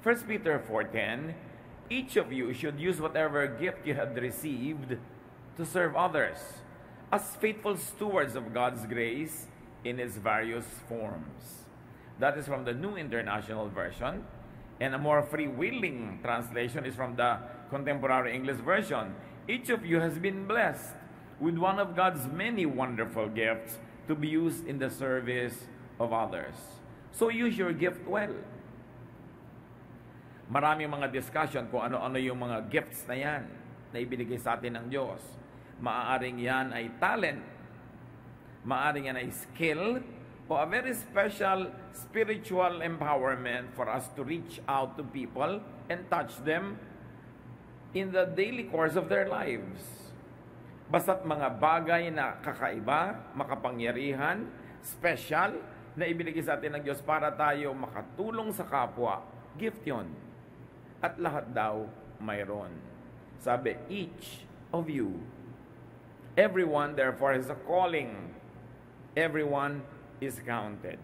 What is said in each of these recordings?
1 Peter 4:10, each of you should use whatever gift you have received to serve others as faithful stewards of God's grace in its various forms. That is from the New International Version, and a more freewheeling translation is from the Contemporary English Version. Each of you has been blessed with one of God's many wonderful gifts to be used in the service of others. So use your gift well. Maraming mga discussion kung ano-ano yung mga gifts na yan na ibinigay sa atin ng Diyos. Maaaring yan ay talent, maaaring yan ay skill, o a very special spiritual empowerment for us to reach out to people and touch them in the daily course of their lives. Basta't mga bagay na kakaiba, makapangyarihan, special, na ibinigay sa atin ng Diyos para tayo makatulong sa kapwa, gift yon. At lahat daw mayroon. Sabi, each of you. Everyone, therefore, has a calling. Everyone is counted.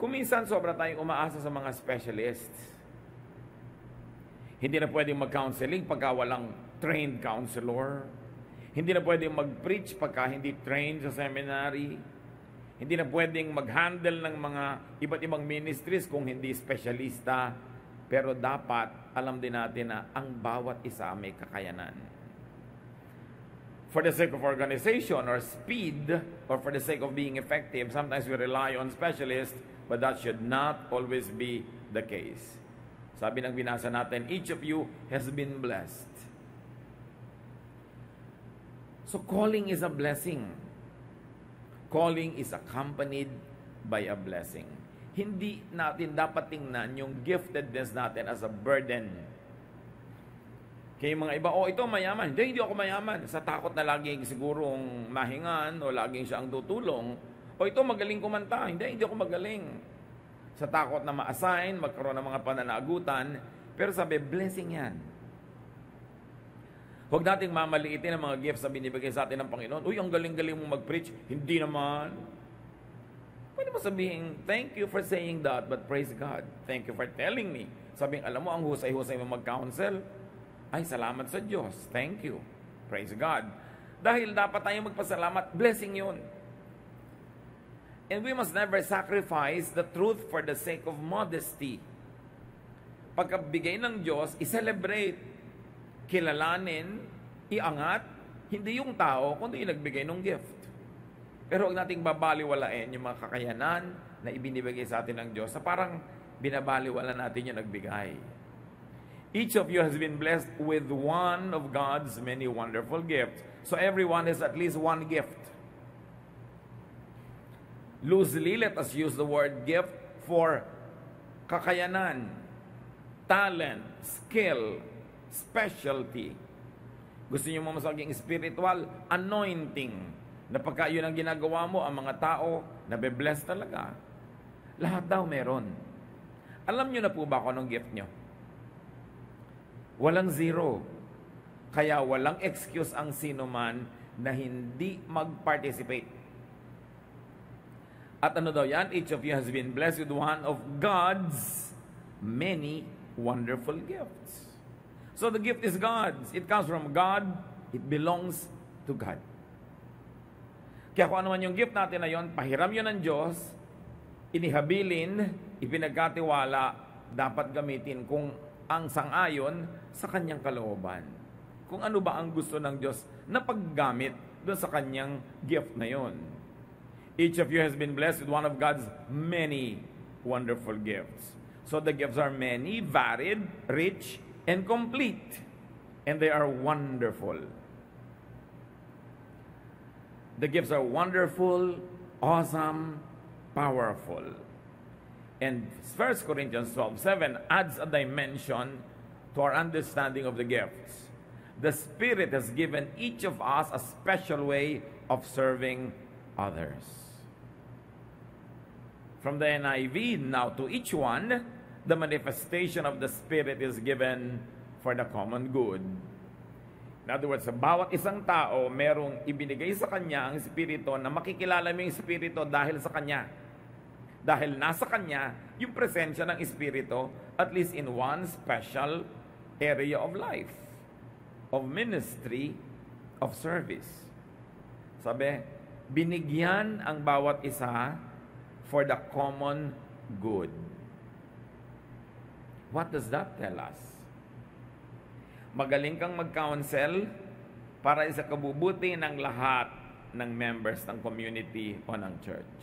Kung minsan sobra tayong umaasa sa mga specialists, hindi na pwedeng mag-counseling pagka walang trained counselor. Hindi na pwedeng mag-preach pagka hindi trained sa seminary. Hindi na pwedeng mag-handle ng mga iba't ibang ministries kung hindi specialista. Pero dapat alam din natin na ang bawat isa may kakayanan. For the sake of organization or speed, or for the sake of being effective, sometimes we rely on specialists, but that should not always be the case. Sabi ng binasa natin, each of you has been blessed. So calling is a blessing. Calling is accompanied by a blessing. Hindi natin dapat tingnan yung giftedness natin as a burden. Kaya mga iba, ito mayaman. Hindi ako mayaman. Sa takot na laging sigurong mahingan o laging siya ang tutulong. Ito magaling kumanta. Hindi ako magaling. Sa takot na ma-assign, magkaroon ng mga pananagutan. Pero sabi, blessing yan. Huwag nating mamaliitin ang mga gifts na binibigay sa atin ng Panginoon. Ang galing-galing mong mag-preach. Hindi naman. Pwede mo sabihin, thank you for saying that, but praise God. Thank you for telling me. Sabing, alam mo, ang husay-husay mo mag-counsel. Ay, salamat sa Diyos. Thank you. Praise God. Dahil dapat tayo magpasalamat, blessing yun. And we must never sacrifice the truth for the sake of modesty. Pagkabigay ng Diyos, i-celebrate, kilalanin, iangat, hindi yung tao, kundi yung nagbigay ng gift. Pero huwag nating babaliwalain yung mga kakayanan na ibinibigay sa atin ng Diyos sa parang binabaliwala natin yung nagbigay. Each of you has been blessed with one of God's many wonderful gifts. So everyone has at least one gift. Loosely, let us use the word gift for kakayanan, talent, skill, specialty. Gusto niyo mo maging spiritual? Anointing. Na pagka yun ang ginagawa mo, ang mga tao, nabe-bless talaga. Lahat daw meron. Alam nyo na po ba kung anong gift nyo? Walang zero. Kaya walang excuse ang sino man na hindi mag-participate. At ano daw yan? Each of you has been blessed with one of God's many wonderful gifts. So the gift is God's. It comes from God. It belongs to God. Kaya kung ano man yung gift natin na yun, pahiram yun ng Diyos, inihabilin, ipinagkatiwala, dapat gamitin kung ang sang-ayon sa kanyang kalooban. Kung ano ba ang gusto ng Diyos na paggamit doon sa kanyang gift na yun. Each of you has been blessed with one of God's many wonderful gifts. So the gifts are many, varied, rich, and complete. And they are wonderful. The gifts are wonderful, awesome, powerful. And 1 Corinthians 12:7 adds a dimension to our understanding of the gifts. The Spirit has given each of us a special way of serving others. From the NIV, now to each one, the manifestation of the Spirit is given for the common good. In other words, sa bawat isang tao, merong ibinigay sa kanya ang Espiritu na makikilala mo yung Espiritu dahil sa kanya. Dahil nasa kanya yung presensya ng Espiritu, at least in one special area of life, of ministry, of service. Sabi, binigyan ang bawat isa for the common good. What does that tell us? Magaling kang mag-counsel para sa kabubuti ng lahat ng members ng community o ng church.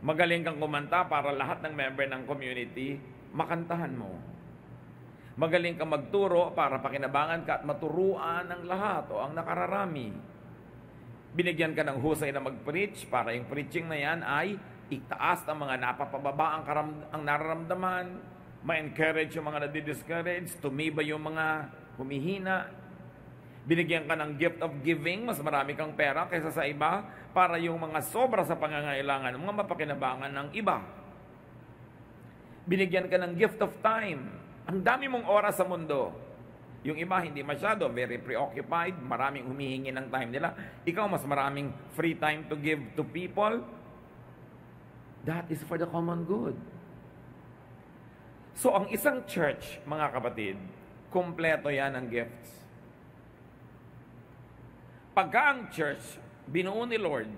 Magaling kang kumanta para lahat ng member ng community makantahan mo. Magaling kang magturo para pakinabangan ka at maturuan ng lahat o ang nakararami. Binigyan ka ng husay na mag-preach para yung preaching na yan ay itaas ng mga napapababa ang nararamdaman, ma-encourage yung mga nadi-discourage, tumibay yung mga humihina. Binigyan ka ng gift of giving, mas marami kang pera kaysa sa iba, para yung mga sobra sa pangangailangan, mga mapakinabangan ng iba. Binigyan ka ng gift of time. Ang dami mong oras sa mundo. Yung iba hindi masyado, very preoccupied, maraming humihingi ng time nila. Ikaw mas maraming free time to give to people. That is for the common good. So ang isang church, mga kapatid, kumpleto yan ng gifts. Pagka ang church, binuo ni Lord,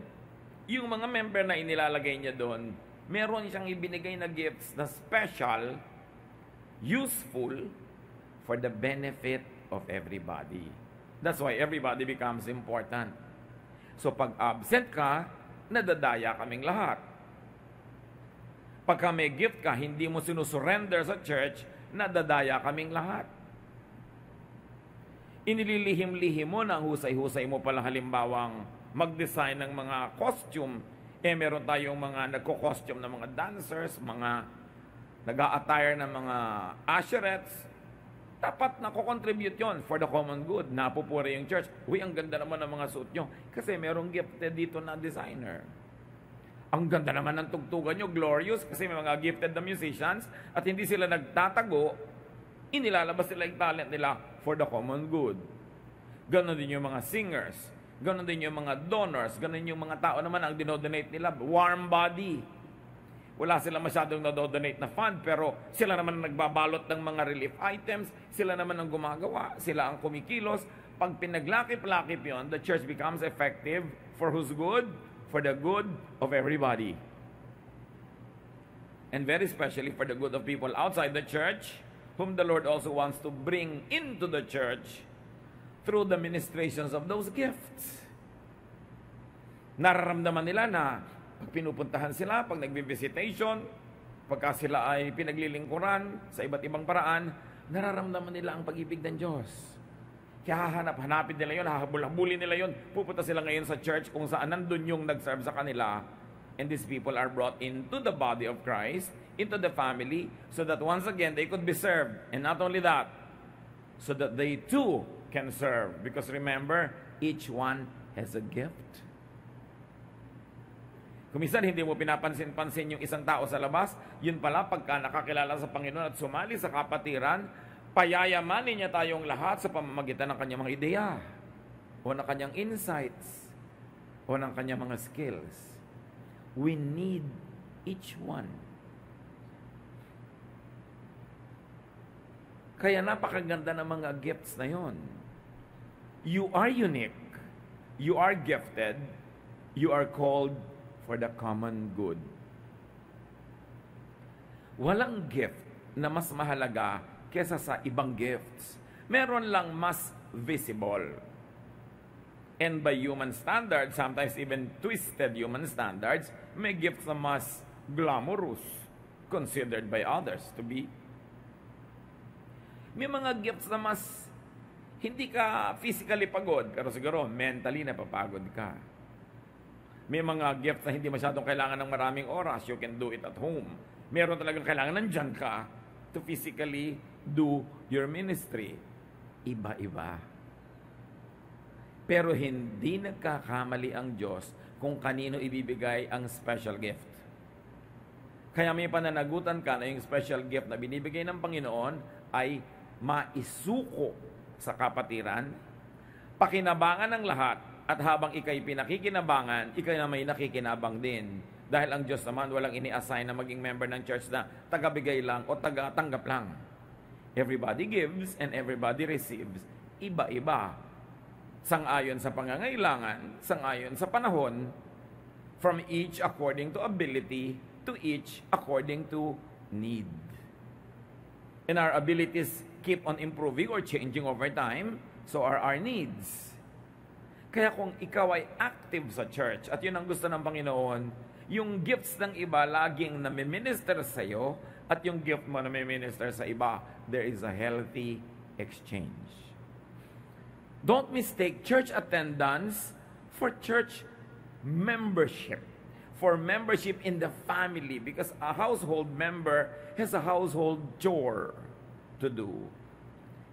yung mga member na inilalagay niya doon, meron siyang ibinigay na gifts na special, useful, for the benefit of everybody. That's why everybody becomes important. So pag absent ka, nadadaya kaming lahat. Pagka may gift ka, hindi mo sinusurrender sa church, nadadaya kaming lahat. Inililihim-lihim mo na husay-husay mo pala halimbawang mag-design ng mga costume. Meron tayong mga nagko-costume ng mga dancers, mga nag-a-attire ng mga usherettes. Dapat nako-contribute yon for the common good. Napupuri yung church. Uy, ang ganda naman ng mga suit nyo. Kasi merong gifted dito na designer. Ang ganda naman ng tugtugan nyo, glorious. Kasi may mga gifted na musicians at hindi sila nagtatago. Inilalabas nila yung talent nila for the common good. Ganon din yung mga singers. Ganon din yung mga donors. Ganon yung mga tao naman ang dinodonate nila. Warm body. Wala sila masyadong nadodonate na fund, pero sila naman ang nagbabalot ng mga relief items, sila naman ang gumagawa, sila ang kumikilos. Pag pinaglakip-lakip yon, the church becomes effective for whose good? For the good of everybody. And very especially for the good of people outside the church, whom the Lord also wants to bring into the church through the ministrations of those gifts. Nararamdaman nila na pag pinupuntahan sila, pag nagbi-visitation, pagka sila ay pinaglilingkuran sa iba't ibang paraan, nararamdaman nila ang pag-ibig ng Diyos. Kaya hanapin nila yun, hahabol-habulin nila yun. Pupunta sila ngayon sa church kung saan nandun yung nag-serve sa kanila. And these people are brought into the body of Christ, into the family, so that once again, they could be served. And not only that, so that they too can serve. Because remember, each one has a gift. Kung minsan hindi mo pinapansin-pansin yung isang tao sa labas, yun pala pagka nakakilala sa Panginoon at sumali sa kapatiran, payayamanin niya tayong lahat sa pamamagitan ng kanyang mga ideya, o ng kanyang insights, o ng kanyang mga skills. We need each one. Kaya napakaganda ng mga gifts na yon. You are unique. You are gifted. You are called for the common good. Walang gift na mas mahalaga kesa sa ibang gifts. Meron lang mas visible. And by human standards, sometimes even twisted human standards, may gifts na mas glamorous considered by others to be. May mga gifts na mas hindi ka physically pagod, pero siguro mentally napapagod ka. May mga gifts na hindi masyadong kailangan ng maraming oras. You can do it at home. Meron talagang kailangan nandyan ka to physically do your ministry. Iba-iba. Pero hindi nagkakamali ang Diyos kung kanino ibibigay ang special gift. Kaya may pananagutan ka na yung special gift na binibigay ng Panginoon ay maisuko sa kapatiran, pakinabangan ng lahat, at habang ikay pinakikinabangan, ikay na may nakikinabang din. Dahil ang Diyos naman walang ini-assign na maging member ng church na taga-bigay lang o taga-tanggap lang. Everybody gives and everybody receives. Iba-iba. Sang-ayon sa pangangailangan, sang-ayon sa panahon, from each according to ability, to each according to need. And our abilities keep on improving or changing over time, so are our needs. Kaya kung ikaw ay active sa church, at yun ang gusto ng Panginoon, yung gifts ng iba laging nami-minister sa iyo, at yung gift mo nami-minister sa iba, there is a healthy exchange. Don't mistake church attendance for church membership. For membership in the family, because a household member has a household chore to do.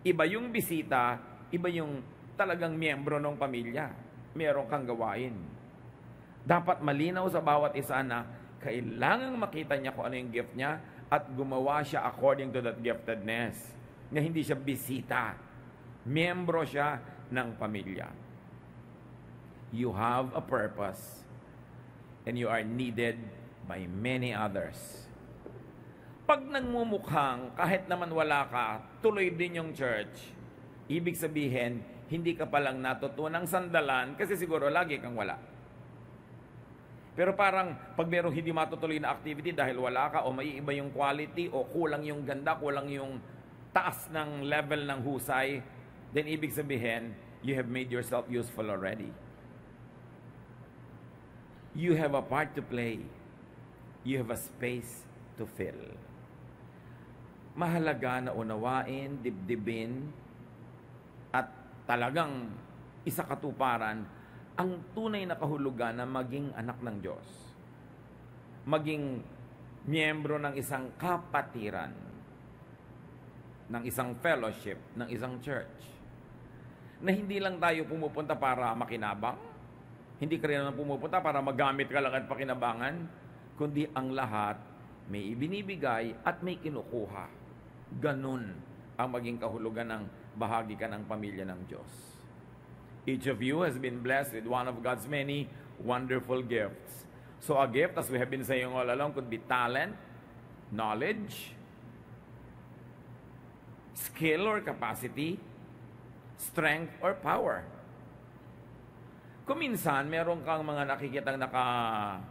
Iba yung bisita, iba yung talagang miyembro ng pamilya. Meron kang gawain. Dapat malinaw sa bawat isa na kailangang makita niya kung ano yung gift niya at gumawa siya according to that giftedness. Na hindi siya bisita. Miyembro siya ng pamilya. You have a purpose and you are needed by many others. Pag nagmumukhang kahit naman wala ka, tuloy din yung church, ibig sabihin, hindi ka palang natutunang sandalan kasi siguro lagi kang wala. Pero parang pag merong hindi matutuloy na activity dahil wala ka o maiiba yung quality o kulang yung ganda, kulang yung taas ng level ng husay, then ibig sabihin, you have made yourself useful already. You have a part to play. You have a space to fill. Mahalaga na unawain, dibdibin, at talagang isakatuparan ang tunay na kahulugan na maging anak ng Diyos. Maging miyembro ng isang kapatiran, ng isang fellowship, ng isang church. Na hindi lang tayo pumupunta para makinabang, hindi ka rin naman pumupunta para magamit ka lang at pakinabangan, kundi ang lahat may ibinibigay at may kinukuha. Ganun ang maging kahulugan ng bahagi ka ng pamilya ng Diyos. Each of you has been blessed with one of God's many wonderful gifts. So a gift, as we have been saying all along, could be talent, knowledge, skill or capacity, strength or power. Kung minsan, meron kang mga nakikitang naka-project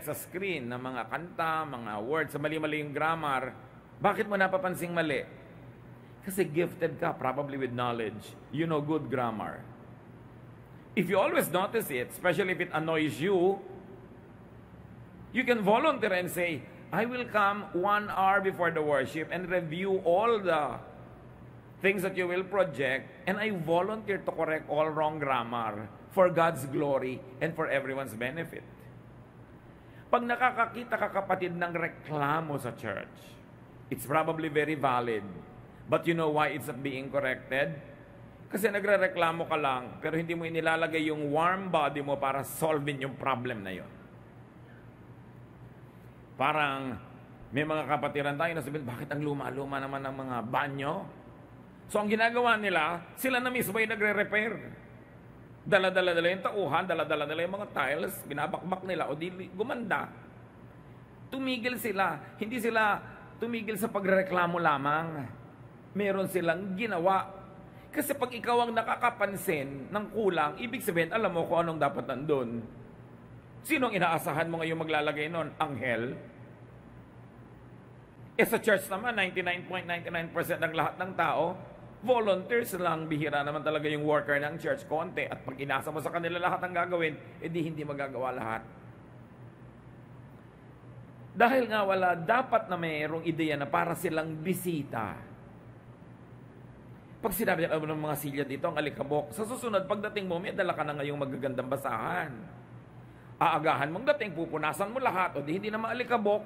sa screen na mga kanta, mga words sa mali-mali yung grammar, bakit mo napapansing mali? Kasi gifted ka, probably with knowledge. You know good grammar. If you always notice it, especially if it annoys you, you can volunteer and say, I will come 1 hour before the worship and review all the things that you will project, and I volunteer to correct all wrong grammar for God's glory and for everyone's benefit. Pag nakakakita ka kapatid ng reklamo sa church, it's probably very valid. But you know why it's being corrected? Kasi nagre-reklamo ka lang, pero hindi mo inilalagay yung warm body mo para solving yung problem na yon. Parang may mga kapatiran tayo na sabihin, bakit ang luma-luma naman ng mga banyo? So ang ginagawa nila, sila na mismo ay nagre-repair. Dala-dala nila yung tauhan, dala-dala nila yung mga tiles, binabakbak nila o di gumanda. Tumigil sila. Hindi sila tumigil sa pagreklamo lamang. Meron silang ginawa. Kasi pag ikaw ang nakakapansin ng kulang, ibig sabihin, alam mo kung anong dapat nandun. Sino ang inaasahan mo ngayong maglalagay nun? Anghel? Sa church naman, 99.99% ng lahat ng tao, volunteers lang, bihira naman talaga yung worker ng church, konti. At pag inasa mo sa kanila lahat ang gagawin, edi hindi magagawa lahat. Dahil nga wala, dapat na mayroong ideya na para silang bisita. Pag sinabi niya ng mga silya dito, ang alikabok, sa susunod, pagdating mo, may dala ka na ngayong magagandang basahan. Aagahan mong dating, pupunasan mo lahat, o di hindi na maalikabok.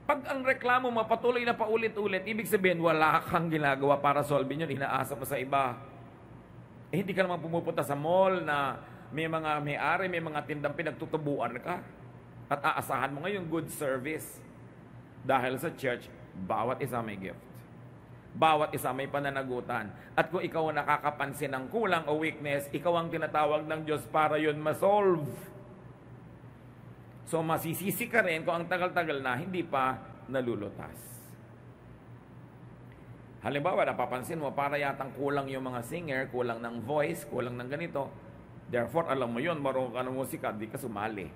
Pag ang reklamo mo patuloy na paulit-ulit, ibig sabihin, wala kang ginagawa para solve yun, inaasa mo sa iba. Hindi ka naman pumupunta sa mall na may mga may-ari, may mga tindang pinagtutubuan ka. At aasahan mo ngayong good service. Dahil sa church, bawat isa may gift. Bawat isa may pananagutan. At kung ikaw ang nakakapansin ng kulang o weakness, ikaw ang tinatawag ng Diyos para yun ma-solve. So masisisi ka rin kung ang tagal-tagal na hindi pa nalulutas. Halimbawa, napapansin mo, para yatang kulang yung mga singer, kulang ng voice, kulang ng ganito. Therefore, alam mo yun, marunong ka ng musika, di ka sumali.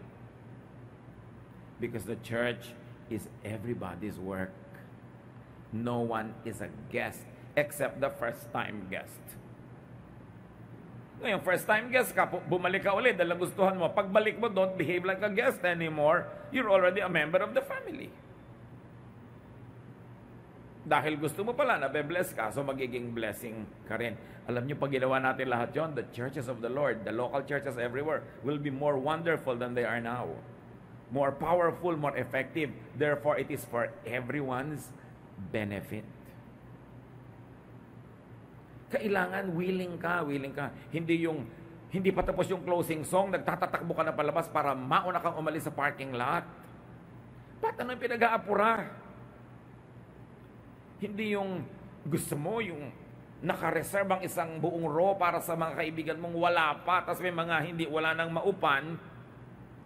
Because the church is everybody's work. No one is a guest except the first-time guest. Ngayon, first-time guest ka, bumalik ka ulit dahil gustuhan mo. Pagbalik mo, don't behave like a guest anymore. You're already a member of the family. Dahil gusto mo pala na be-bless ka, so magiging blessing ka rin. Alam niyo, pag ginawa natin lahat yon, the churches of the Lord, the local churches everywhere, will be more wonderful than they are now. More powerful, more effective. Therefore, it is for everyone's benefit. Kailangan willing ka. Hindi pa tapos yung closing song, nagtatatakbo ka na palabas para mauna kang umalis sa parking lot. Ba't ano yung pinag-aapura? Hindi yung gusto mo, yung nakareserve ang isang buong row para sa mga kaibigan mong wala pa, tapos may mga wala nang maupan,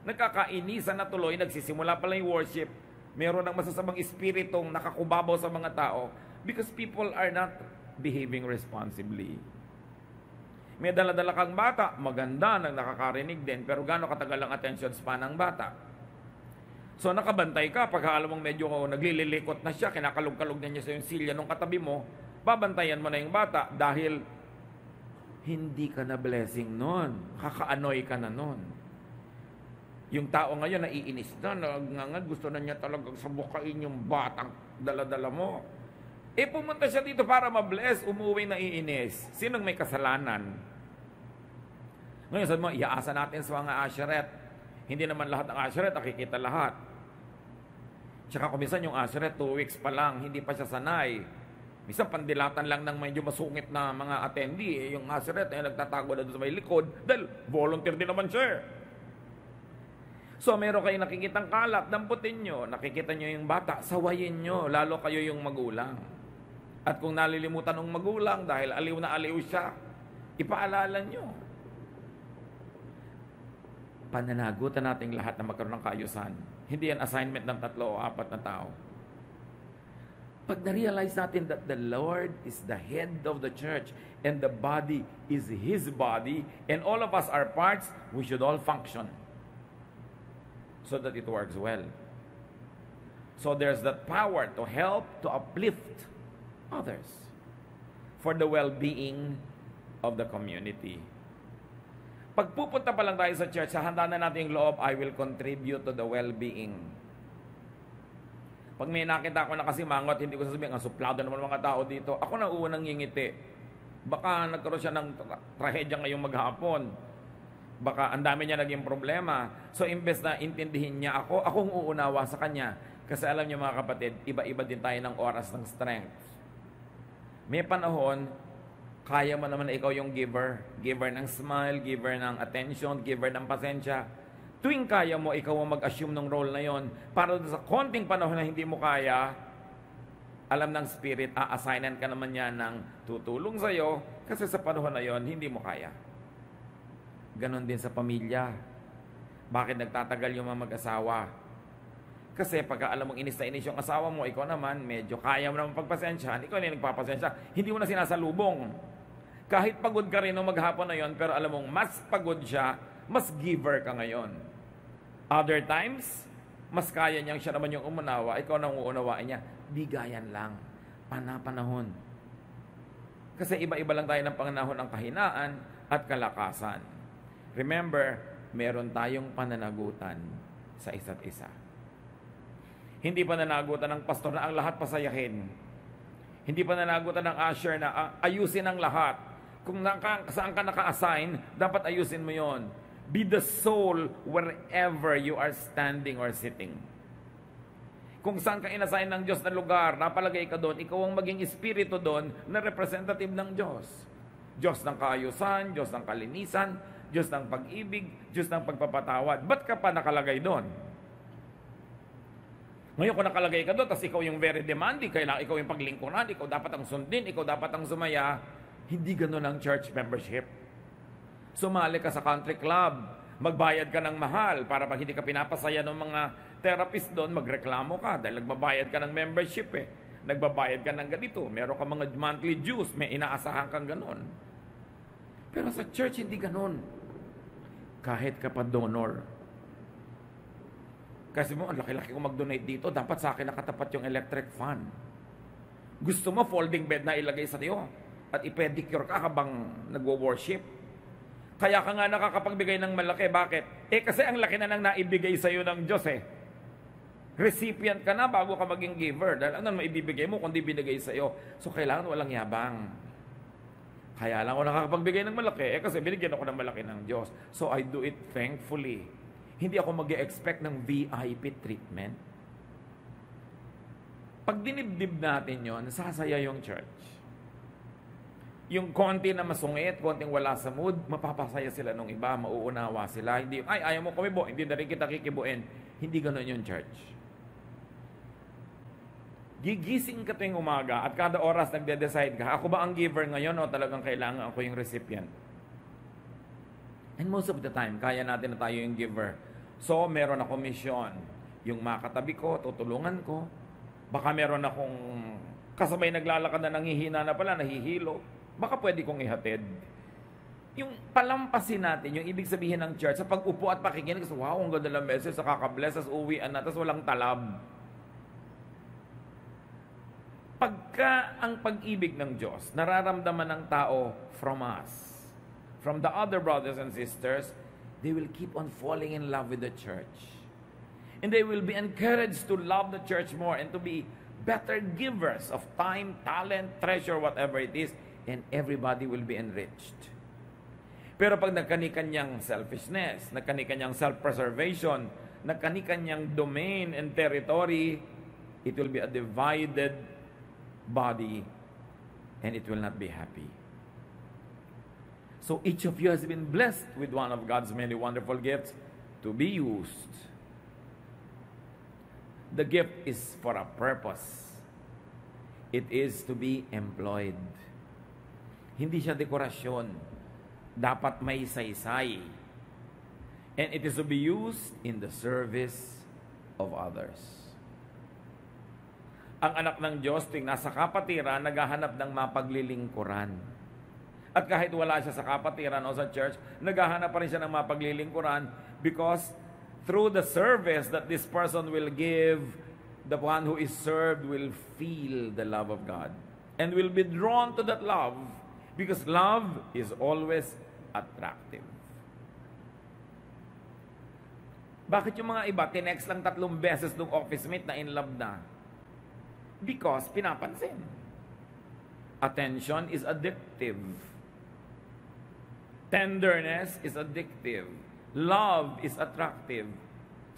nagkakainisan na tuloy, nagsisimula pala yung worship, meron ng masasamang espiritong nakakubabaw sa mga tao because people are not behaving responsibly. May dala-dala kang bata, maganda, nang nakakarinig din, pero gaano katagal ang attention span ng bata? So nakabantay ka, pagka alam mong medyo naglililikot na siya, kinakalog-kalog na niya sa yung silya nung katabi mo, babantayan mo na yung bata dahil hindi ka na blessing nun. Kaka-anoy ka na nun. Yung tao ngayon naiinis na, nagngangad, gusto na niya talagang sabukain yung batang dala-dala mo. Pumunta siya dito para ma-bless, umuwi na iinis. Sinong may kasalanan? Ngayon sabi mo, iaasa natin sa mga asheret. Hindi naman lahat ng asheret, nakikita lahat. Tsaka kung minsan yung asheret, 2 weeks pa lang, hindi pa siya sanay. Minsan pandilatan lang ng medyo masungit na mga attendee. Yung asheret, nagtatago na doon sa may likod dahil volunteer din naman siya. So meron kayong nakikitang kalat, damputin nyo. Nakikita nyo yung bata, sawayin nyo. Lalo kayo yung magulang. At kung nalilimutan ng magulang dahil aliw na aliw siya, ipaalala nyo. Pananagutan nating lahat na magkaroon ng kaayusan. Hindi yan assignment ng 3 o 4 na tao. Pag na-realize natin that the Lord is the head of the church and the body is His body and all of us are parts, we should all function so that it works well. So there's that power to help, to uplift others for the well-being of the community. Pag pupunta pa lang tayo sa church, handa na natin yung loob, I will contribute to the well-being. Pag may nakita ko na kasi mangot, hindi ko sasabihin, ang suplado naman mga tao dito. Ako na unang ngingiti. Baka nagkaroon siya ng trahedya ngayong maghapon. Baka ang dami niya naging problema. So, imbes na intindihin niya ako, akong uunawa sa kanya. Kasi alam niyo mga kapatid, iba-iba din tayo ng oras ng strength. May panahon, kaya mo naman na ikaw yung giver. Giver ng smile, giver ng attention, giver ng pasensya. Tuwing kaya mo, ikaw ang mag-assume ng role na yon. Para sa konting panahon na hindi mo kaya, alam ng Spirit, a-assignan ka naman niya ng tutulong sa'yo kasi sa panahon na yon, hindi mo kaya. Ganon din sa pamilya. Bakit nagtatagal yung mga mag-asawa? Kasi pagka alam mong inis na inis yung asawa mo, ikaw naman, medyo kaya mo naman pagpasensyahan, ikaw na yung nagpapasensya, hindi mo na sinasalubong. Kahit pagod ka rin nung maghapon na yon, pero alam mong mas pagod siya, mas giver ka ngayon. Other times, mas kaya niyang siya naman yung umunawa, ikaw nang uunawain niya. Bigayan lang. Panahon. Kasi iba-iba lang tayo ng panganahon ng kahinaan at kalakasan. Remember, meron tayong pananagutan sa isa't isa. Hindi pananagutan ng pastor na ang lahat pasayahin. Hindi pananagutan ng usher na ayusin ang lahat. Kung saan ka naka-assign, dapat ayusin mo yon. Be the soul wherever you are standing or sitting. Kung saan ka inassign ng Diyos na lugar, napalagay ka doon, ikaw ang maging espiritu doon na representative ng Diyos. Diyos ng kaayusan, Diyos ng kalinisan, Diyos ng pag-ibig, Diyos ng pagpapatawad. Ba't ka pa nakalagay doon? Ngayon kung nakalagay ka doon, tapos ikaw yung very demanding, kailangan ikaw yung paglingkuran, ikaw dapat ang sundin, ikaw dapat ang sumaya, hindi ganun ang church membership. Sumali ka sa country club, magbayad ka ng mahal para pag hindi ka pinapasaya ng mga therapist doon, magreklamo ka dahil nagbabayad ka ng membership eh. Nagbabayad ka ng ganito, meron ka mga monthly dues, may inaasahan kang ganon. Pero sa church, hindi ganon. Kahit ka pa donor. Kasi mo, ang laki-laki ko mag-donate dito, dapat sa akin nakatapat yung electric fan. Gusto mo, folding bed na ilagay sa iyo at ipedicure ka habang nagwo-worship. Kaya ka nga nakakapagbigay ng malaki. Bakit? Kasi ang laki na nang naibigay sa iyo ng Diyos eh. Recipient ka na bago ka maging giver. Dahil ano maibibigay mo kundi binigay sa iyo. So kailangan walang yabang. Kaya lang ako nakakapagbigay ng malaki kasi binigyan ako ng malaki ng Diyos. So I do it thankfully. Hindi ako mag-e-expect ng VIP treatment. Pag dinibdib natin yon, sasaya yung church. Yung konti na masungit, konting wala sa mood, mapapasaya sila nung iba, mauunawa sila. Hindi, ay, ayaw mo kumibo, hindi na rin kita kikibuin. Hindi ganun yung church. Gigising ka tuwing umaga at kada oras nagde-decide ka, ako ba ang giver ngayon o talagang kailangan ako yung recipient? And most of the time, kaya natin na tayo yung giver. So, meron akong mission. Yung makatabi ko, tutulungan ko. Baka meron akong kasabay naglalakad na nanghihina na pala, nahihilo. Baka pwede kong ihatid. Yung palampasin natin, yung ibig sabihin ng church, sa pag-upo at pakikinig, so, wow, ang ganda ng message, sa kakabless, tas uwian na, tas walang talab. Pagka ang pag-ibig ng Diyos, nararamdaman ng tao from us, from the other brothers and sisters, they will keep on falling in love with the church. And they will be encouraged to love the church more and to be better givers of time, talent, treasure, whatever it is, and everybody will be enriched. Pero pag nagkanikanyang selfishness, nagkanikanyang self-preservation, nagkanikanyang domain and territory, it will be a divided body and it will not be happy. So each of you has been blessed with one of God's many wonderful gifts to be used. The gift is for a purpose. It is to be employed. Hindi siya dekorasyon. Dapat may saysay. And it is to be used in the service of others. Ang anak ng Diyos tuwing nasa kapatiran, naghahanap ng mapaglilingkuran. At kahit wala siya sa kapatiran o sa church, naghahanap pa rin siya ng mapaglilingkuran because through the service that this person will give, the one who is served will feel the love of God and will be drawn to that love because love is always attractive. Bakit yung mga iba, tinext lang 3 beses ng office mate na in love na? Because pinapansin. Attention is addictive. Tenderness is addictive. Love is attractive.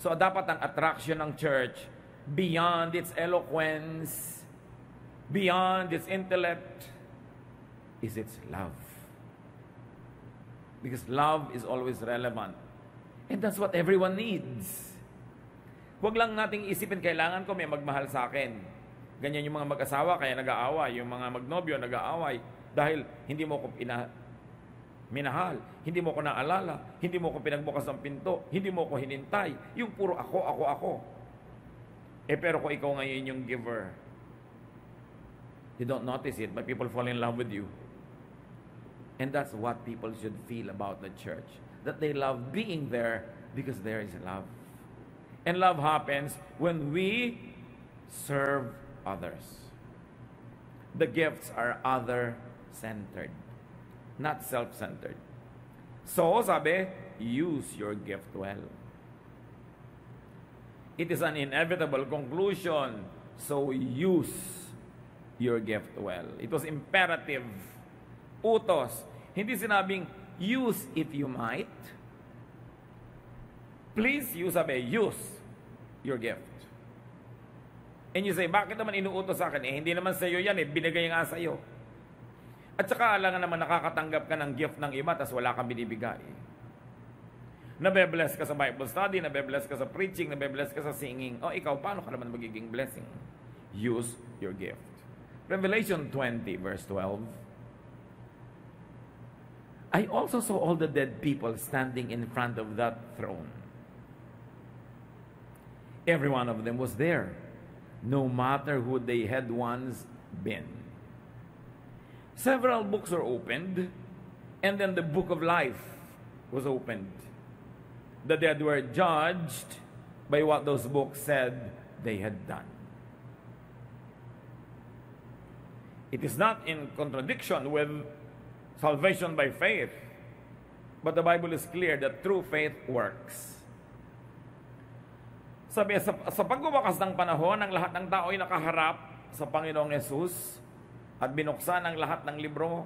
So dapat ang attraction ng church, beyond its eloquence, beyond its intellect, is its love. Because love is always relevant. And that's what everyone needs. Huwag lang nating isipin, kailangan ko may magmahal sa akin. Ganyan yung mga mag-asawa, kaya nag-aaway. Yung mga magnobyo, nag-aaway. Dahil hindi mo ko minahal, hindi mo ko naalala, hindi mo ko pinagbukas ng pinto, hindi mo ko hinintay. Yung puro ako. Pero kung ikaw ngayon yung giver, you don't notice it, but people fall in love with you. And that's what people should feel about the church. That they love being there because there is love. And love happens when we serve others. The gifts are other-centered, not self-centered. So, sabi, use your gift well. It is an inevitable conclusion. So, use your gift well. It was imperative. Utos. Hindi sinabing, use if you might. Please, sabi, use your gift. And you say, bakit naman inuutos sa akin? Hindi naman sa iyo yan, binigay nga sa iyo. At saka alam naman nakakatanggap ka ng gift ng iba, tas wala kang binibigay. Nabe-bless ka sa Bible study, nabe-bless ka sa preaching, nabe-bless ka sa singing. O ikaw, paano ka naman magiging blessing? Use your gift. Revelation 20, verse 12. I also saw all the dead people standing in front of that throne. Every one of them was there, no matter who they had once been. Several books were opened, and then the book of life was opened. The dead were judged by what those books said they had done. It is not in contradiction with salvation by faith, but the Bible is clear that true faith works. Sabi, sa pagwawakas ng panahon, ang lahat ng tao ay nakaharap sa Panginoong Yesus at binuksan ang lahat ng libro.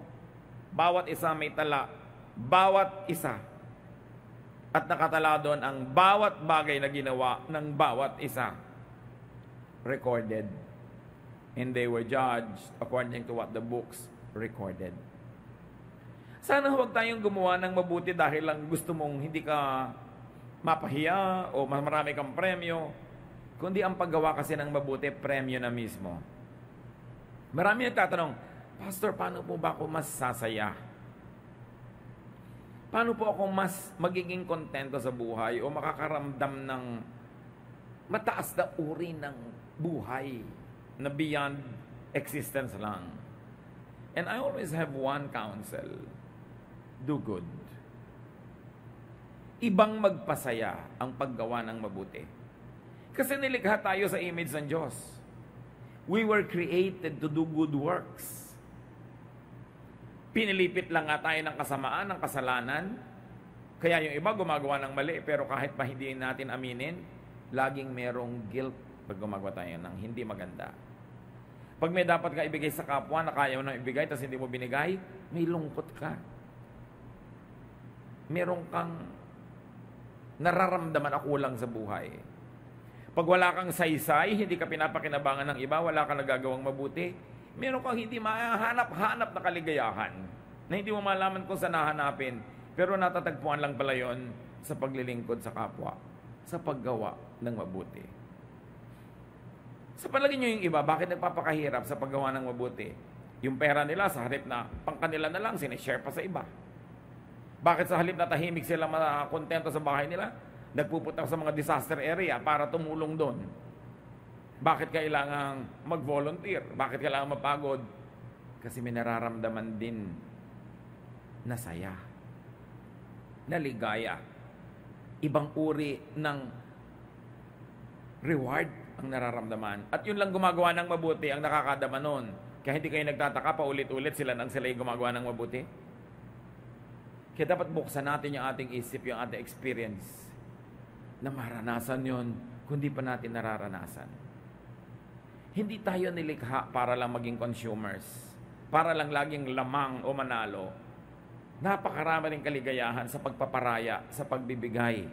Bawat isa may tala, bawat isa. At nakatala doon ang bawat bagay na ginawa ng bawat isa. Recorded. And they were judged according to what the books recorded. Sana huwag tayong gumawa ng mabuti dahil lang gusto mong hindi ka mapahiya o marami kang premyo, kundi ang paggawa kasi ng mabuti, premyo na mismo. Marami nagtatanong, Pastor, paano po ba ako mas sasaya? Paano po ako mas magiging kontento sa buhay o makakaramdam ng mataas na uri ng buhay na beyond existence lang? And I always have one counsel: do good. Ibang magpasaya ang paggawa ng mabuti. Kasi nilikha tayo sa image ng Diyos. We were created to do good works. Pinilipit lang nga tayo ng kasamaan, ng kasalanan. Kaya yung iba gumagawa ng mali, pero kahit pa hindi natin aminin, laging merong guilt pag gumagawa tayo ng hindi maganda. Pag may dapat ka ibigay sa kapwa na kaya mo nang ibigay, tapos hindi mo binigay, may lungkot ka. Meron kang nararamdaman na kulang sa buhay. Pag wala kang saysay, hindi ka pinapakinabangan ng iba, wala kang nagagawang mabuti, meron kang hindi mahanap-hanap na kaligayahan na hindi mo malaman kung saan nahanapin, pero natatagpuan lang pala yon sa paglilingkod sa kapwa, sa paggawa ng mabuti. Sa palagay nyo yung iba, bakit nagpapakahirap sa paggawa ng mabuti? Yung pera nila sa halip na pangkanila na lang, sinishare pa sa iba. Bakit sa halip na tahimik sila makontento sa bahay nila, nagpupunta sa mga disaster area para tumulong doon? Bakit kailangang mag-volunteer? Bakit kailangang mapagod? Kasi may nararamdaman din na saya, na ligaya. Ibang uri ng reward ang nararamdaman. At yun lang gumagawa ng mabuti ang nakakadama nun. Kaya hindi kayo nagtataka, paulit-ulit sila nang sila yung gumagawa ng mabuti. Kaya dapat buksan natin yung ating isip, yung ating experience, na maranasan yun, kundi pa natin nararanasan. Hindi tayo nilikha para lang maging consumers, para lang laging lamang o manalo. Napakarami ring kaligayahan sa pagpaparaya, sa pagbibigay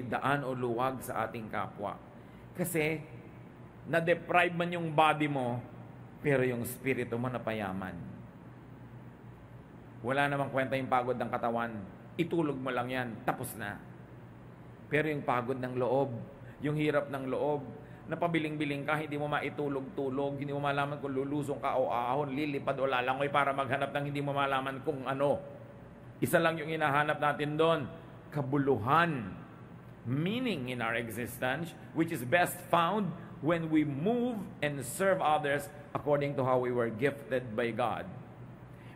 daan o luwag sa ating kapwa. Kasi, na-deprive man yung body mo, pero yung spirito mo napayaman. Wala namang kwenta yung pagod ng katawan. Itulog mo lang yan, tapos na. Pero yung pagod ng loob, yung hirap ng loob, napabiling-biling ka, hindi mo maitulog-tulog, hindi mo malaman kung lulusong ka o ahon, lilipad o lalangoy para maghanap ng hindi mo malaman kung ano. Isa lang yung hinahanap natin doon, kabuluhan, meaning in our existence, which is best found when we move and serve others according to how we were gifted by God.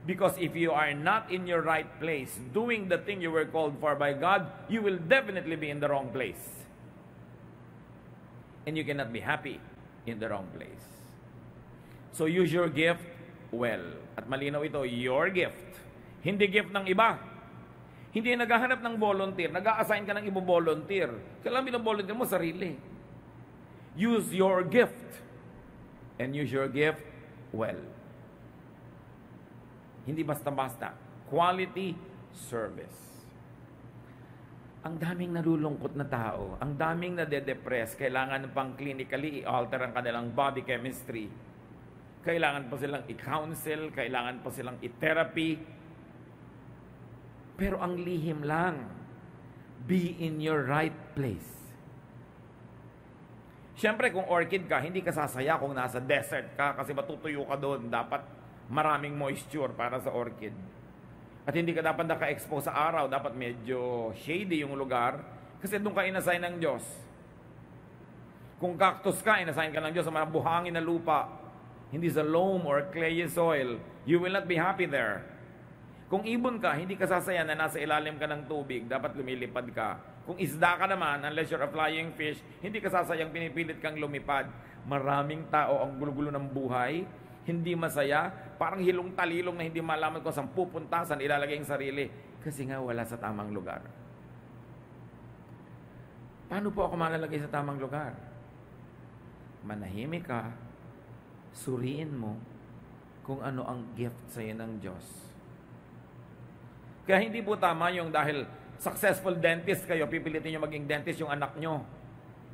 Because if you are not in your right place, doing the thing you were called for by God, you will definitely be in the wrong place. And you cannot be happy in the wrong place. So use your gift well. At malinaw ito, your gift. Hindi gift ng iba. Hindi naghahanap ng volunteer. Nag-a-assign ka ng ibang volunteer. Kailangan binovolunteer mo sarili. Use your gift. And use your gift well. Hindi basta-basta. Quality service. Ang daming nalulungkot na tao, ang daming nade-depress, kailangan pang clinically i-alter ang kanilang body chemistry. Kailangan pa silang i-counsel, kailangan pa silang i-therapy. Pero ang lihim lang, be in your right place. Siyempre, kung orchid ka, hindi ka sasaya kung nasa desert ka kasi matutuyo ka doon. Dapat maraming moisture para sa orchid. At hindi ka dapat naka-expose sa araw. Dapat medyo shady yung lugar. Kasi doon ka inassign ng Diyos. Kung cactus ka, inassign ka ng Diyos sa mga buhangin na lupa. Hindi sa loam or clayey soil. You will not be happy there. Kung ibon ka, hindi ka sasaya na nasa ilalim ka ng tubig. Dapat lumilipad ka. Kung isda ka naman, unless you're a flying fish, hindi ka sasayang pinipilit kang lumipad. Maraming tao ang gulo-gulo ng buhay. Hindi masaya, parang hilong talilong na hindi malaman kung saan pupunta, saan ilalagay ang sarili. Kasi nga wala sa tamang lugar. Paano po ako malalagay sa tamang lugar? Manahimik ka, suriin mo kung ano ang gift sa iyo ng Diyos. Kaya hindi po tama yung dahil successful dentist kayo, pipilitin nyo maging dentist yung anak nyo.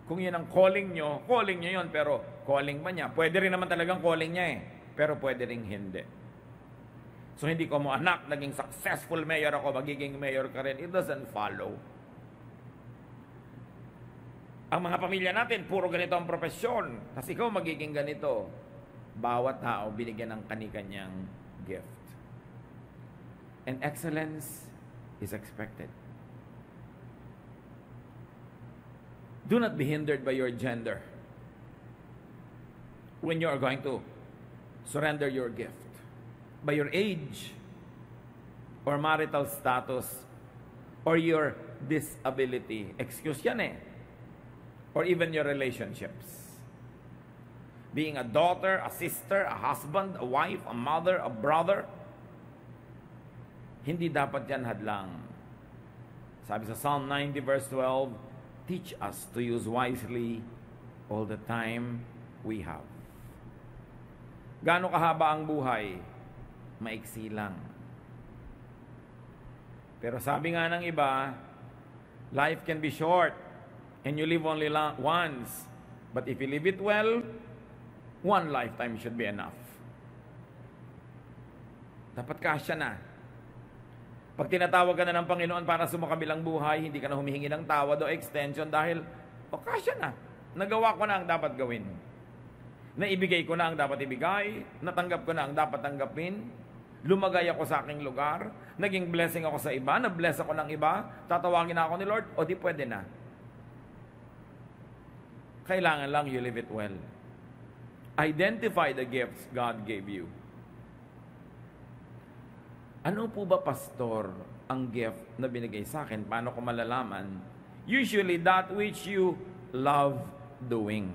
Kung yun ang calling nyo yun, pero calling ba niya? Pwede rin naman talagang calling niya pero pwede rin hindi. So hindi ko mo, anak, naging successful mayor ako, magiging mayor ka rin. It doesn't follow. Ang mga pamilya natin, puro ganito ang profesyon. Kasi ikaw magiging ganito. Bawat tao, binigyan ng kani-kanyang gift. And excellence is expected. Do not be hindered by your gender when you are going to surrender your gift. By your age, or marital status, or your disability. Excuse yan or even your relationships. Being a daughter, a sister, a husband, a wife, a mother, a brother, hindi dapat yan hadlang. Sabi sa Psalm 90 verse 12, teach us to use wisely all the time we have. Gaano kahaba ang buhay? Maiksi lang. Pero sabi nga ng iba, life can be short and you live only once. But if you live it well, one lifetime should be enough. Dapat kasya na. Pag tinatawag ka na ng Panginoon para sumakabilang buhay, hindi ka na humihingi ng tawad o extension dahil, kasya na. Nagawa ko na ang dapat gawin. Naibigay ko na ang dapat ibigay, natanggap ko na ang dapat tanggapin, lumagay ako sa aking lugar, naging blessing ako sa iba, na-bless ako ng iba, tatawagin na ako ni Lord, o di pwede na. Kailangan lang you live it well. Identify the gifts God gave you. Ano po ba, pastor, ang gift na binigay sa akin? Paano ko malalaman? Usually, that which you love doing.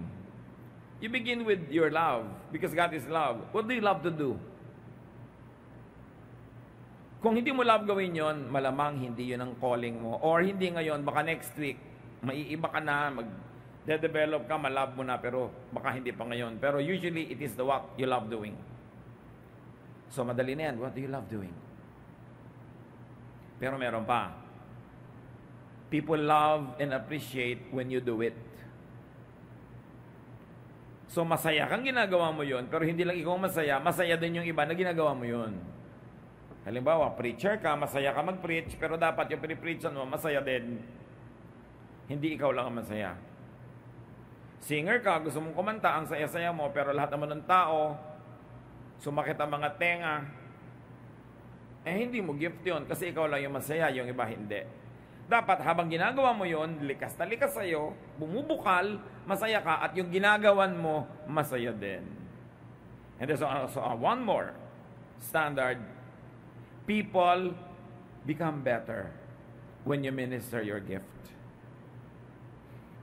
You begin with your love because God is love. What do you love to do? Kung hindi mo love gawin yon, malamang hindi yun ang calling mo. Or hindi ngayon, baka next week, maiiba ka na, mag-develop ka, malove mo na, pero baka hindi pa ngayon. Pero usually, it is the what you love doing. So, madali na yan. What do you love doing? Pero meron pa. People love and appreciate when you do it. So, masaya kang ginagawa mo yun, pero hindi lang ikaw masaya, masaya din yung iba na ginagawa mo yun. Halimbawa, preacher ka, masaya ka mag-preach, pero dapat yung pre-preachan mo, masaya din. Hindi ikaw lang ang masaya. Singer ka, gusto mong kumanta, ang saya-saya mo, pero lahat naman ng tao, sumakit ang mga tenga, hindi mo gift yun, kasi ikaw lang yung masaya, yung iba hindi. Dapat habang ginagawa mo yon, likas na likas sa'yo, bumubukal, masaya ka, at yung ginagawan mo, masaya din. And there's also one more standard. People become better when you minister your gift.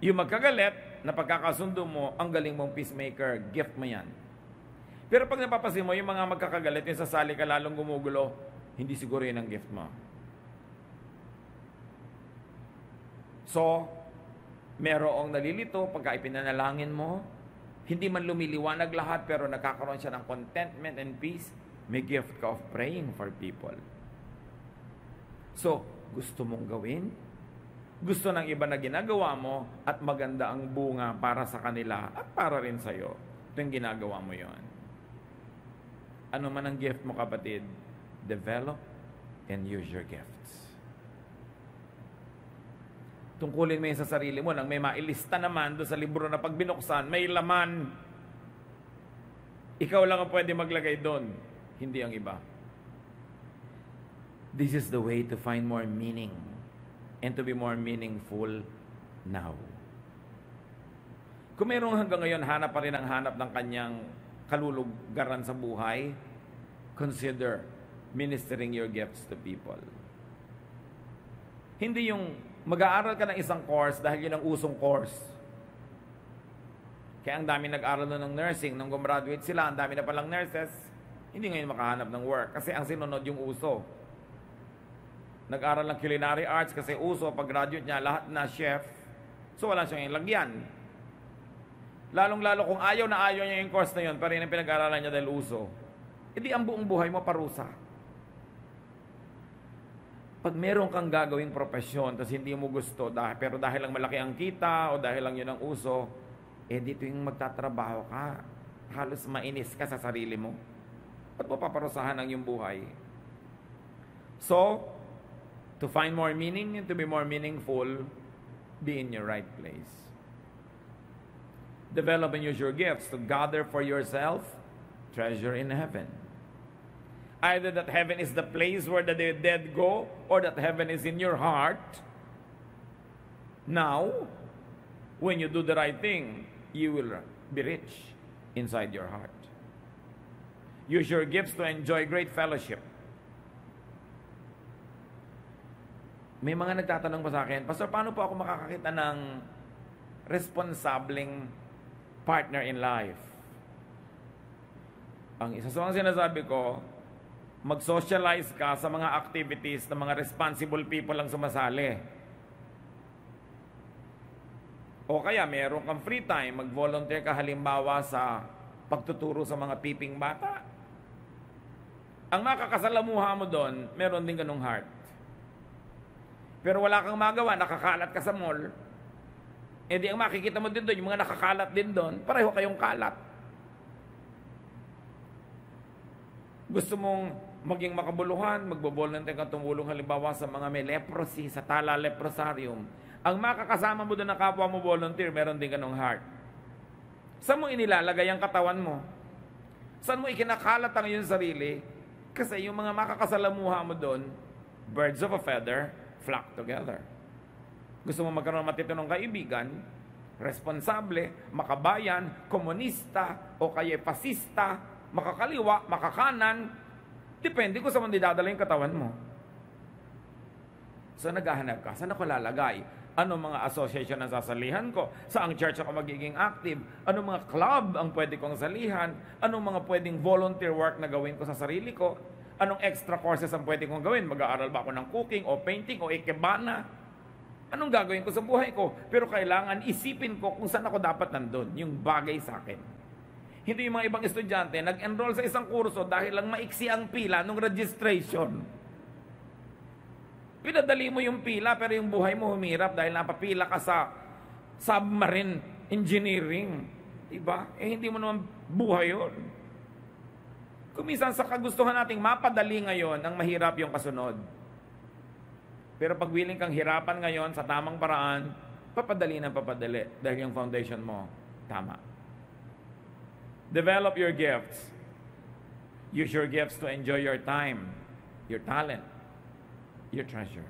Yung magkagalit, na pagkakasundo mo, ang galing mong peacemaker, gift mo yan. Pero pag napapasin mo, yung mga magkakagalit, yung sasali ka lalong gumugulo, hindi siguro yun ang gift mo. So, merong nalilito pagka ipinanalangin mo, hindi man lumiliwanag lahat pero nagkakaroon siya ng contentment and peace, may gift ka of praying for people. So, gusto mong gawin? Gusto ng iba na ginagawa mo at maganda ang bunga para sa kanila at para rin sa'yo. Ito yung ginagawa mo yon. Ano man ang gift mo, kapatid, develop and use your gifts. Tungkulin mo yun sa sarili mo, nang may mailista naman doon sa libro na pag binuksan, may laman. Ikaw lang ang pwede maglagay doon, hindi ang iba. This is the way to find more meaning and to be more meaningful now. Kung mayroong hanggang ngayon hanap pa rin ang hanap ng kanyang kalulugaran sa buhay, consider ministering your gifts to people. Hindi yung mag-aaral ka ng isang course dahil yun ang usong course. Kaya ang dami nag-aaral ng nursing, nung gumraduate sila, ang dami na palang nurses, hindi ngayon makahanap ng work kasi ang sinunod yung uso. Nag-aral ng culinary arts kasi uso, pag-graduate niya, lahat na chef, so wala siyang ilagyan. Lalong-lalo kung ayaw na ayaw niya yung course na yun, pa rin ang pinag-aralan niya dahil uso. Hindi ang buong buhay mo parusa. Pag meron kang gagawing profesyon, tapos hindi mo gusto, pero dahil lang malaki ang kita, o dahil lang yun ang uso, dito yung magtatrabaho ka. Halos mainis ka sa sarili mo. Ba't mo paparusahan ang iyong buhay? So, to find more meaning and to be more meaningful, be in your right place. Develop and use your gifts to gather for yourself treasure in heaven. Either that heaven is the place where the dead go, or that heaven is in your heart. Now, when you do the right thing, you will be rich inside your heart. Use your gifts to enjoy great fellowship. May mga nagtatanong pa sa akin, Pastor, paano po ako makakakita ng responsableng partner in life? Ang isa sa mga sinasabi ko, mag-socialize ka sa mga activities ng mga responsible people lang sumasali. O kaya meron kang free time, mag-volunteer ka halimbawa sa pagtuturo sa mga piping bata. Ang makakasalamuha mo doon, meron din ganung heart. Pero wala kang magawa, nakakalat ka sa mall, di ang makikita mo din doon, yung mga nakakalat din doon, pareho kayong kalat. Gusto mong maging makabuluhan, magbo-volunteer kang tumulong halimbawa sa mga may leprosy, sa Tala Leprosarium. Ang makakasama mo doon na kapwa mo volunteer, meron din ganong heart. Saan mo inilalagay ang katawan mo? Saan mo ikinakalat ang iyong sarili? Kasi yung mga makakasalamuha mo doon, birds of a feather, flock together. Gusto mo magkaroon ng matitinong kaibigan, responsable, makabayan, komunista, o kaya pasista, makakaliwa, makakanan, depende kung saan mo didadala yung katawan mo. So naghahanap ka, saan ako lalagay? Anong mga association ang sasalihan ko? Saang church ako magiging active? Anong mga club ang pwede kong salihan? Anong mga pwedeng volunteer work na gawin ko sa sarili ko? Anong extra courses ang pwede kong gawin? Mag-aaral ba ako ng cooking o painting o ikebana? Anong gagawin ko sa buhay ko? Pero kailangan isipin ko kung saan ako dapat nandun, yung bagay sa akin. Hindi yung mga ibang estudyante nag-enroll sa isang kurso dahil lang maiksi ang pila nung registration. Pinadali mo yung pila pero yung buhay mo humirap dahil napapila ka sa submarine engineering. Diba? Hindi mo naman buhay yun. Kuminsan sa kagustuhan nating mapadali ngayon, ang mahirap yung kasunod. Pero pag willing kang hirapan ngayon sa tamang paraan, papadali ng papadali dahil yung foundation mo, tama. Develop your gifts. Use your gifts to enjoy your time, your talent, your treasure.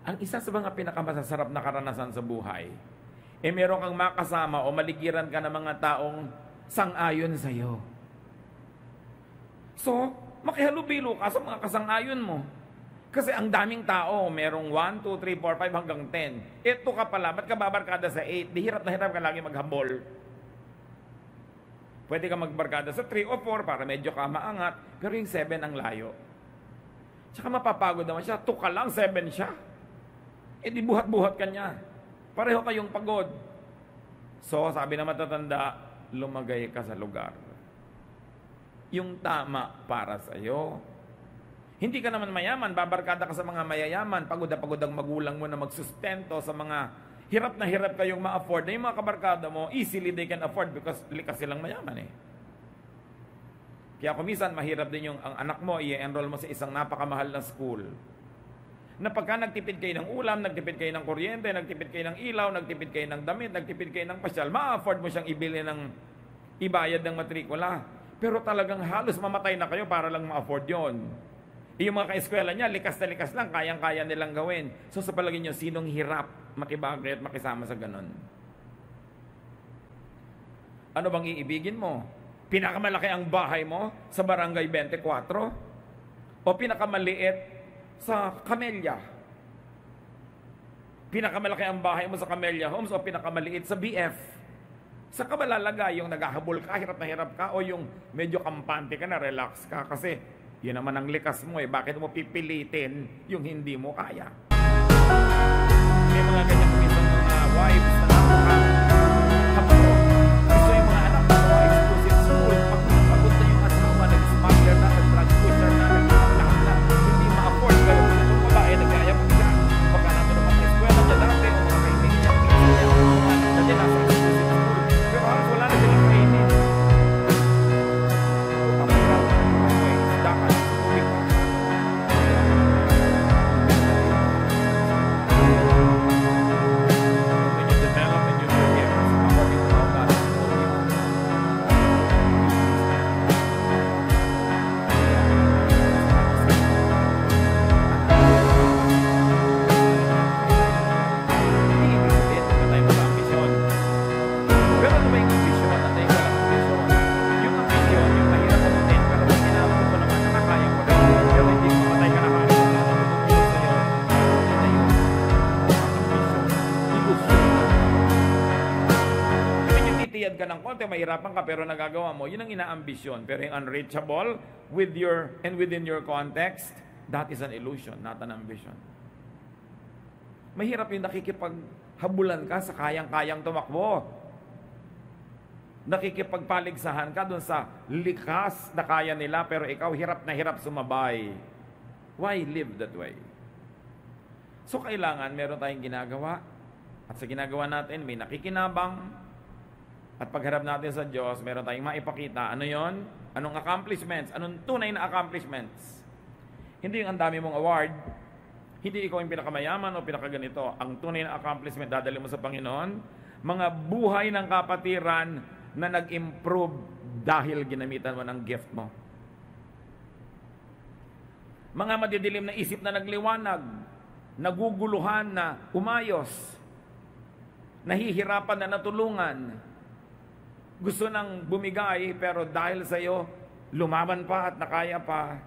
Ang isa sa mga pinakamasasarap na karanasan sa buhay, meron kang makasama o maligiran ka ng mga taong sang-ayon sa iyo. So, makihalubilo ka sa mga kasang-ayon mo. Kasi ang daming tao, merong 1, 2, 3, 4, 5 hanggang 10. Ito ka pala, ba't ka babarkada sa 8? Di hirap na hirap ka lagi maghabol. Pwede ka magbarkada sa 3 o 4 para medyo ka maangat, pero yung 7 ang layo. Tsaka mapapagod naman siya, 2 ka lang, 7 siya. Di buhat-buhat ka niya. Pareho kayong pagod. So, sabi na matatanda, lumagay ka sa lugar. Yung tama para sa iyo. Hindi ka naman mayaman, babarkada ka sa mga mayayaman, pagod na pagod ang magulang mo na magsustento sa mga hirap na hirap kayong ma-afford. Na yung mga kabarkada mo, easily they can afford because likas silang mayaman eh. Kaya kumisan, mahirap din yung ang anak mo, i-enroll mo sa isang napakamahal na school. Na pagka nagtipid kayo ng ulam, nagtipid kayo ng kuryente, nagtipid kayo ng ilaw, nagtipid kayo ng damit, nagtipid kayo ng pasyal, ma-afford mo siyang ibili ng ibayad ng matrikula. Pero talagang halos mamatay na kayo para lang ma-afford yon. Yung mga kaeskwela niya, likas na likas lang, kayang-kaya nilang gawin. So sa palagay niyo, sinong hirap makibagay at makisama sa ganon? Ano bang iibigin mo? Pinakamalaki ang bahay mo sa Barangay 24? O pinakamaliit sa Camellia? Pinakamalaki ang bahay mo sa Camellia Homes o pinakamaliit sa BF? Sa ka malalagay yung naghahabol ka, hirap na hirap ka, o yung medyo kampante ka na, relax ka? Kasi yun naman ang likas mo eh. Bakit mo pipilitin yung hindi mo kaya? May mga ganyan minsan mga wives na napaka-kaparo. Gusto yung mga anak mo, exclusive school. Pag napagod na yung asawa, nag-smuggler na, nag-drug pusher na, nag-lahat na, hindi ma-afford. Pero kung itong babae, nag-ayap siya. Baka nato naman sa eskwela niya dati, o mga kaibigan niya, na din nasa exclusive school. Pero halos wala na silang training. ka ng konti, mahirapan ka, pero nagagawa mo, yun ang inaambisyon. Pero yung unreachable, within your context, that is an illusion, not an ambition. Mahirap yung nakikipaghabulan ka sa kayang-kayang tumakbo. Nakikipagpaligsahan ka dun sa likas na kaya nila, pero ikaw hirap na hirap sumabay. Why live that way? So kailangan meron tayong ginagawa, at sa ginagawa natin may nakikinabang. At pagharap natin sa Diyos, meron tayong maipakita. Ano yon? Anong accomplishments? Anong tunay na accomplishments? Hindi yung ang dami mong award. Hindi ikaw yung pinakamayaman o pinakaganito. Ang tunay na accomplishment, dadali mo sa Panginoon, mga buhay ng kapatiran na nag-improve dahil ginamitan mo ng gift mo. Mga madidilim na isip na nagliwanag, naguguluhan na umayos, nahihirapan na natulungan, gusto nang bumigay, pero dahil sa iyo, lumaban pa at nakaya pa,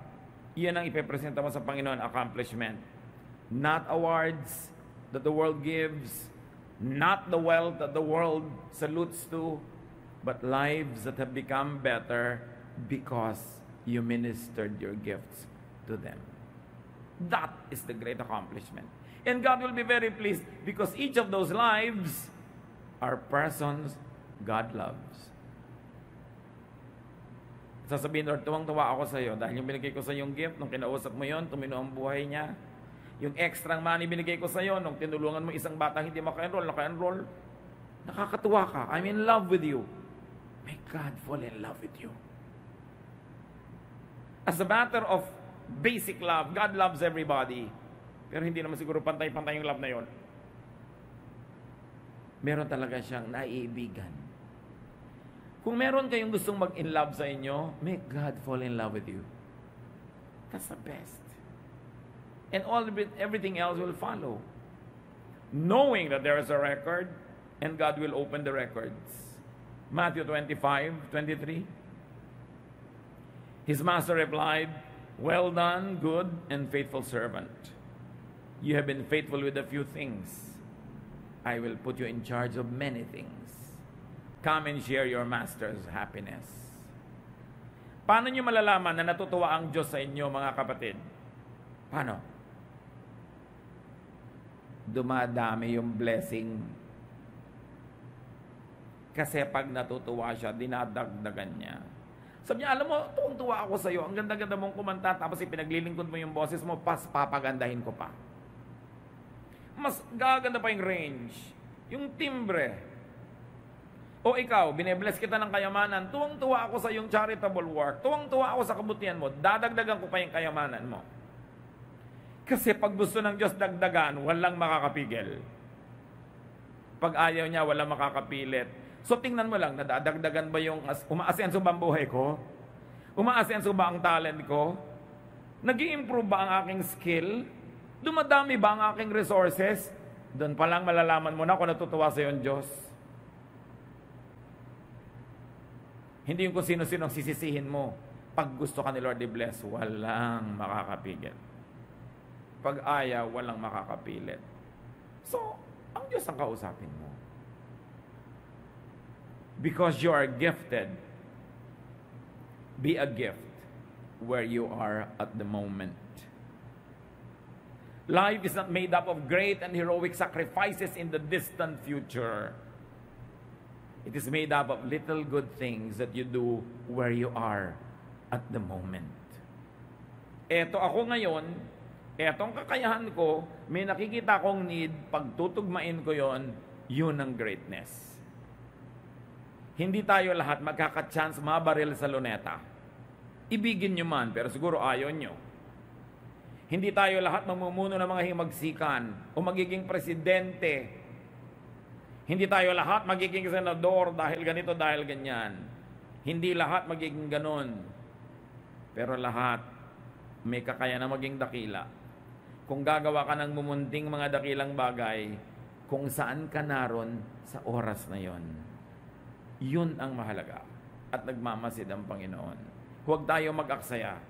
iyan ang ipepresenta mo sa Panginoon, accomplishment. Not awards that the world gives, not the wealth that the world salutes to, but lives that have become better because you ministered your gifts to them. That is the great accomplishment. And God will be very pleased because each of those lives are persons God loves. Sasabihin, Lord, tuwang-tuwa ako sa iyo dahil yung binigay ko sa yung gift, nung kinausap mo yon, tumino ang buhay niya. Yung extra money binigay ko sa iyo, nung tinulungan mo isang batang hindi naka-enroll, nakakatuwa ka. I'm in love with you. May God fall in love with you. As a matter of basic love, God loves everybody. Pero hindi naman siguro pantay-pantay yung love na yon. Meron talaga siyang naiibigan. Kung meron kayong gustong mag-in-love sa inyo, make God fall in love with you. That's the best. And everything else will follow. Knowing that there is a record, and God will open the records. Matthew 25:23. His master replied, "Well done, good and faithful servant. You have been faithful with a few things. I will put you in charge of many things. Come and share your master's happiness." Paano nyo malalaman na natutuwa ang Diyos sa inyo, mga kapatid? Paano? Dumadami yung blessing. Kasi pag natutuwa siya, dinadagdagan niya. Sabi niya, alam mo, tuwang-tuwa ako sa iyo. Ang ganda-ganda mong kumanta, tapos ipinaglilingkod mo yung boses mo, papagandahin ko pa. Mas gaganda pa yung range, yung timbre. O ikaw, binebless kita ng kayamanan, tuwang-tuwa ako sa iyong charitable work, tuwang-tuwa ako sa kabutihan mo, dadagdagan ko pa yung kayamanan mo. Kasi pag gusto ng Diyos dagdagan, walang makakapigil. Pag ayaw niya, walang makakapilit. So tingnan mo lang, nadadagdagan ba yung, umaasenso ba ang buhay ko? Umaasenso ba ang talent ko? Nag-i-improve ba ang aking skill? Dumadami ba ang aking resources? Doon pa lang malalaman mo na kung natutuwa sa iyo ang Diyos. Hindi yung kung sino-sino ang sisisihin mo. Pag gusto ka ni Lord i-bless, walang makakapigil. Pag ayaw, walang makakapilit. So, ang Diyos ang kausapin mo. Because you are gifted, be a gift where you are at the moment. Life is not made up of great and heroic sacrifices in the distant future. It is made up of little good things that you do where you are at the moment. Eto ako ngayon, etong kakayahan ko, may nakikita akong need, pagtutugmain ko yon, yun ang greatness. Hindi tayo lahat magkaka-chance mabaril sa luneta. Ibigin nyo man, pero siguro ayaw nyo. Hindi tayo lahat mamumuno ng mga himagsikan o magiging presidente. Hindi tayo lahat magiging senador dahil ganito, dahil ganyan. Hindi lahat magiging ganon. Pero lahat may kakayahan na maging dakila. Kung gagawa ka ng mumunting mga dakilang bagay, kung saan ka naroon sa oras na yon. Yun ang mahalaga. At nagmamasid ang Panginoon. Huwag tayo mag-aksaya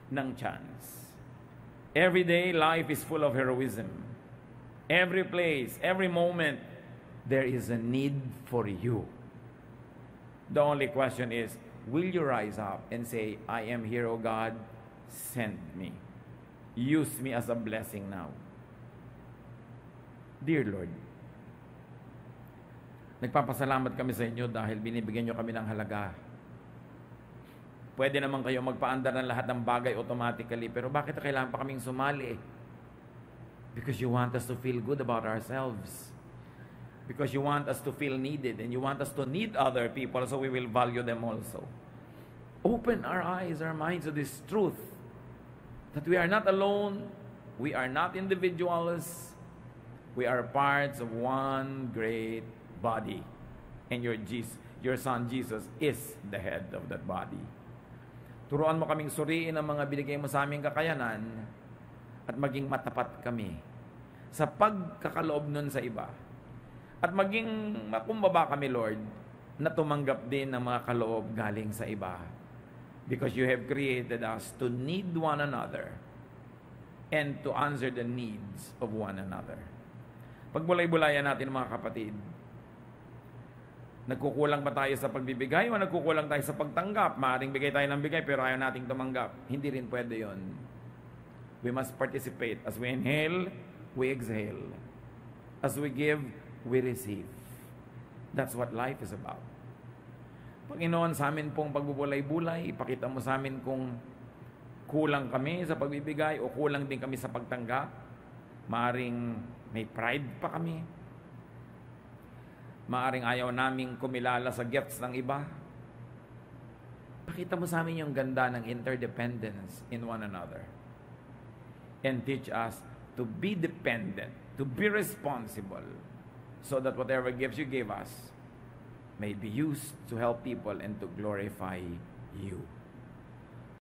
ng chance. Every day, life is full of heroism. Every place, every moment, there is a need for you. The only question is, will you rise up and say, I am here, O God, send me. Use me as a blessing now. Dear Lord, nagpapasalamat kami sa inyo dahil binibigyan nyo kami ng halaga. Pwede naman kayo magpaandar ng lahat ng bagay automatically, pero bakit kailangan pa kaming sumali? Because you want us to feel good about ourselves. Because you want us to feel needed, and you want us to need other people, so we will value them also. Open our eyes, our minds to this truth, that we are not alone, we are not individuals, we are parts of one great body. And your Son Jesus is the head of that body. Turuan mo kaming suriin ang mga binigay mo sa aming kakayanan at maging matapat kami sa pagkakaloob nun sa iba. At maging makumbaba kami, Lord, na tumanggap din ng mga kaloob galing sa iba. Because you have created us to need one another and to answer the needs of one another. Pagbulay-bulayan natin, mga kapatid, nagkukulang ba tayo sa pagbibigay o nagkukulang tayo sa pagtanggap? Maaring bigay tayo ng bigay pero ayaw nating tumanggap. Hindi rin pwede yon. We must participate. As we inhale, we exhale. As we give, we receive. That's what life is about. Panginoon, sa amin pong pagbubulay-bulay, ipakita mo sa amin kung kulang kami sa pagbibigay o kulang din kami sa pagtanggap. Maaring may pride pa kami. Maaring ayaw naming kumilala sa gifts ng iba. Pakita mo sa amin yung ganda ng interdependence in one another. And teach us to be dependent, to be responsible, so that whatever gifts you gave us may be used to help people and to glorify you.